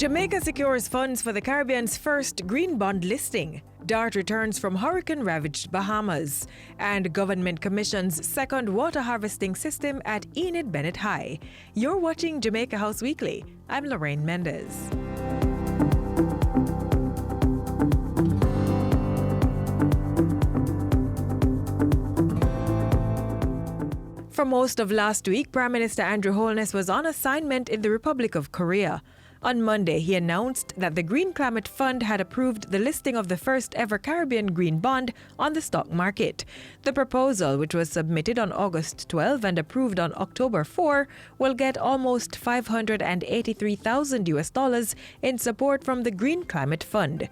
Jamaica secures funds for the Caribbean's first green bond listing. DART returns from hurricane-ravaged Bahamas. And government commissions second water harvesting system at Enid Bennett High. You're watching Jamaica House Weekly. I'm Lorraine Mendez. For most of last week, Prime Minister Andrew Holness was on assignment in the Republic of Korea. On Monday, he announced that the Green Climate Fund had approved the listing of the first ever Caribbean green bond on the stock market. The proposal, which was submitted on August 12 and approved on October 4, will get almost $583,000 in support from the Green Climate Fund.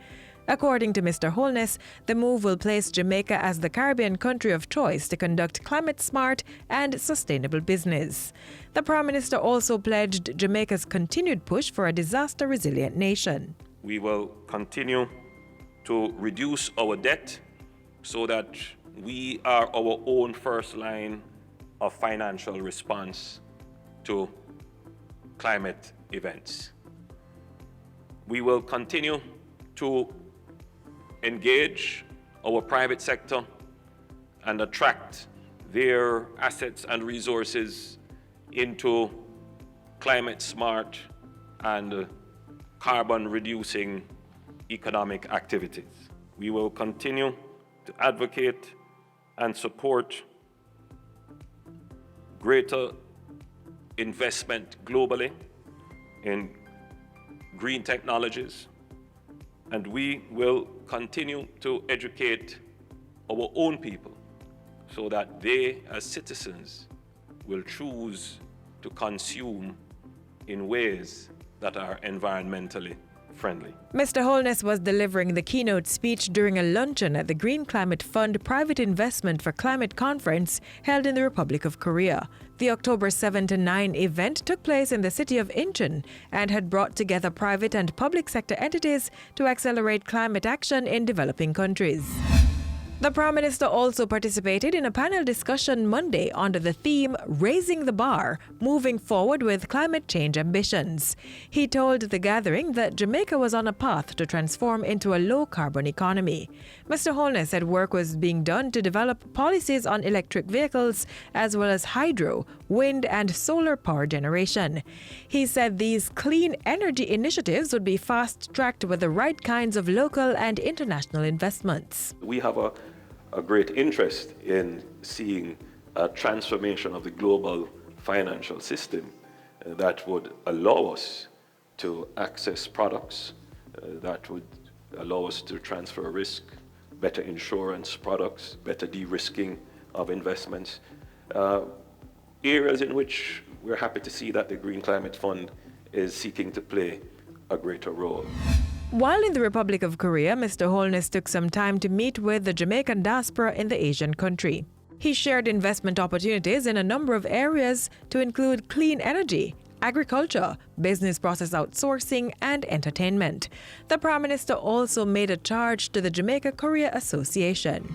According to Mr. Holness, the move will place Jamaica as the Caribbean country of choice to conduct climate-smart and sustainable business. The Prime Minister also pledged Jamaica's continued push for a disaster-resilient nation. We will continue to reduce our debt so that we are our own first line of financial response to climate events. We will continue to engage our private sector and attract their assets and resources into climate-smart and carbon-reducing economic activities. We will continue to advocate and support greater investment globally in green technologies, and we will continue to educate our own people so that they, as citizens, will choose to consume in ways that are environmentally friendly. Mr. Holness was delivering the keynote speech during a luncheon at the Green Climate Fund Private Investment for Climate Conference held in the Republic of Korea. The October 7 to 9 event took place in the city of Incheon and had brought together private and public sector entities to accelerate climate action in developing countries. The Prime Minister also participated in a panel discussion Monday under the theme Raising the Bar, Moving Forward with Climate Change Ambitions. He told the gathering that Jamaica was on a path to transform into a low-carbon economy. Mr. Holness said work was being done to develop policies on electric vehicles as well as hydro, wind and solar power generation. He said these clean energy initiatives would be fast-tracked with the right kinds of local and international investments. We have a great interest in seeing a transformation of the global financial system that would allow us to access products, that would allow us to transfer risk, better insurance products, better de-risking of investments, areas in which we're happy to see that the Green Climate Fund is seeking to play a greater role. While in the Republic of Korea, Mr. Holness took some time to meet with the Jamaican diaspora in the Asian country. He shared investment opportunities in a number of areas to include clean energy, agriculture, business process outsourcing, and entertainment. The Prime Minister also made a charge to the Jamaica-Korea Association.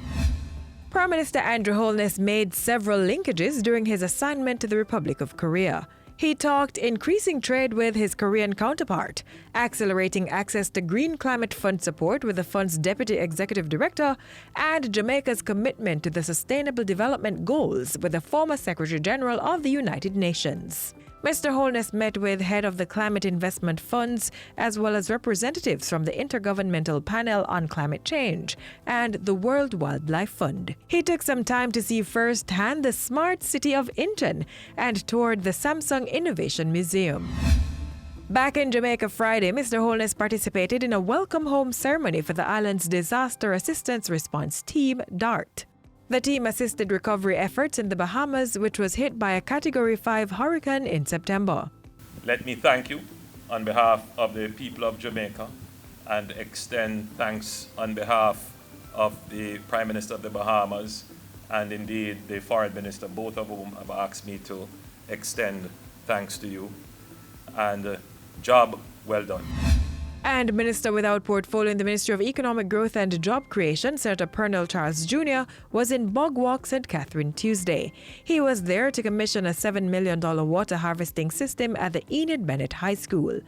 Prime Minister Andrew Holness made several linkages during his assignment to the Republic of Korea. He talked increasing trade with his Korean counterpart, accelerating access to Green Climate Fund support with the fund's Deputy Executive Director, and Jamaica's commitment to the Sustainable Development Goals with the former Secretary General of the United Nations. Mr. Holness met with head of the climate investment funds as well as representatives from the Intergovernmental Panel on Climate Change and the World Wildlife Fund. He took some time to see firsthand the smart city of Incheon and toured the Samsung Innovation Museum. Back in Jamaica Friday, Mr. Holness participated in a welcome home ceremony for the island's Disaster Assistance Response Team, DART. The team assisted recovery efforts in the Bahamas, which was hit by a Category 5 hurricane in September. Let me thank you on behalf of the people of Jamaica and extend thanks on behalf of the Prime Minister of the Bahamas and indeed the Foreign Minister, both of whom have asked me to extend thanks to you. And job well done. And Minister without portfolio in the Ministry of Economic Growth and Job Creation, Senator Pernell Charles Jr., was in Bogwalk, St. Catherine Tuesday. He was there to commission a $7 million water harvesting system at the Enid Bennett High School.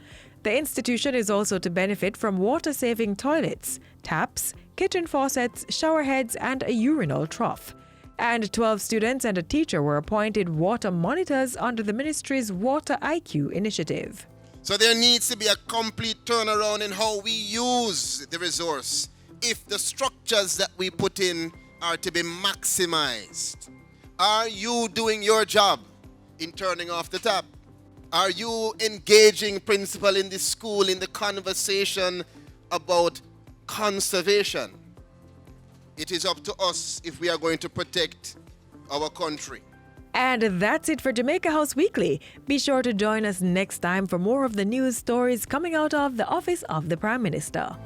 The institution is also to benefit from water-saving toilets, taps, kitchen faucets, shower heads, and a urinal trough. And 12 students and a teacher were appointed water monitors under the ministry's Water IQ initiative. So there needs to be a complete turnaround in how we use the resource if the structures that we put in are to be maximized. Are you doing your job in turning off the tap? Are you engaging principal in the school in the conversation about conservation? It is up to us if we are going to protect our country. And that's it for Jamaica House Weekly. Be sure to join us next time for more of the news stories coming out of the Office of the Prime Minister.